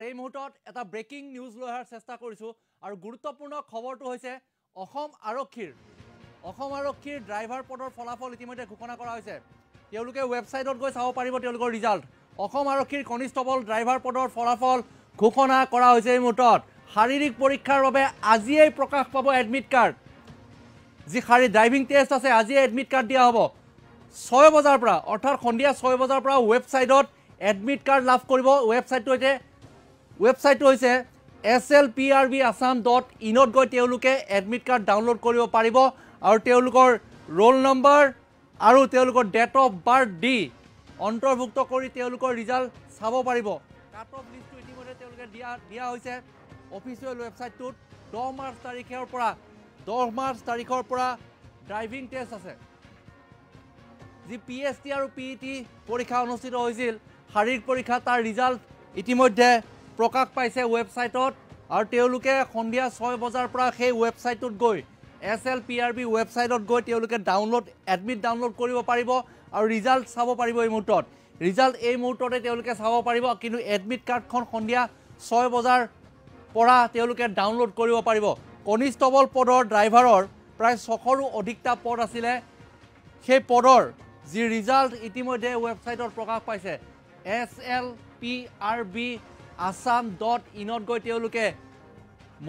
এই মুহূৰ্তত এটা ব্ৰেকিং নিউজ লৈ অহাৰ চেষ্টা কৰিছোঁ আৰু গুৰুত্বপূৰ্ণ খবৰটো হৈছে অসম আৰক্ষীৰ ড্ৰাইভাৰ পদৰ ফলাফল ইতিমধ্যে ঘোষণা কৰা হৈছে। তেওঁলোকে ৱেবছাইটত গৈ চাব পাৰিব তেওঁলোকৰ ৰিজাল্ট। অসম আৰক্ষীৰ কনিষ্টবল ড্ৰাইভাৰ পদৰ ফলাফল ঘোষণা কৰা হৈছে। এই মুহূৰ্তত শাৰীৰিক পৰীক্ষাৰ বাবে আজিয়েই প্ৰকাশ পাব এডমিট কাৰ্ড। যি ড্ৰাইভিং টেষ্ট আছে আজিয়ে এডমিট কাৰ্ড দিয়া হ'ব 6 বজাৰ পৰা, অৰ্থাৎ সন্ধিয়া 6 বজাৰ পৰা ৱেবছাইটত এডমিট কাৰ্ড লাভ কৰিব। ৱেবছাইটটো হৈছে slprbassam.in গৈ তেওঁলোকে এডমিট কাৰ্ড ডাউনলোড কৰিব পাৰিব আৰু তেওঁলোকৰ ৰোল নম্বৰ আৰু তেওঁলোকৰ ডেট অফ বাৰ্থ দি অন্তৰ্ভুক্ত কৰি তেওঁলোকৰ ৰিজাল্ট চাব পাৰিব। কাট অফ লিষ্টটো ইতিমধ্যে তেওঁলোকে দিয়া হৈছে অফিচিয়েল ৱেবছাইটটোত। 10 মাৰ্চ তাৰিখৰ পৰা ড্ৰাইভিং টেষ্ট আছে। যি PST আৰু PET পৰীক্ষা অনুষ্ঠিত হৈছিল শাৰীৰিক পৰীক্ষা, তাৰ ৰিজাল্ট ইতিমধ্যে প্ৰকাশ পাইছে ৱেবছাইটত আৰু তেওঁলোকে সন্ধিয়া 6 বজাৰ পৰা সেই ৱেবছাইটটোত গৈ SLPRB ৱেবছাইটত গৈ তেওঁলোকে এডমিট ডাউনলোড কৰিব পাৰিব আৰু ৰিজাল্ট চাব পাৰিব। এই মুহূৰ্ততে তেওঁলোকে চাব পাৰিব, কিন্তু এডমিট কাৰ্ডখন সন্ধিয়া 6 বজাৰ পৰা তেওঁলোকে ডাউনলোড কৰিব পাৰিব। কনিষ্টবল পদৰ ড্ৰাইভাৰৰ প্ৰায় 600ৰো অধিকটা পদ আছিলে। সেই পদৰ যি ৰিজাল্ট ইতিমধ্যে ৱেবছাইটত প্ৰকাশ পাইছে। slprbassam.in গৈ তেওঁলোকে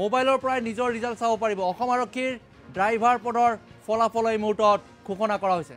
মোবাইলৰ পৰাই নিজৰ ৰিজাল্ট চাব পাৰিব। অসম আৰক্ষীৰ ড্ৰাইভাৰ পদৰ ফলাফল এই মুহূৰ্তত ঘোষণা কৰা হৈছে।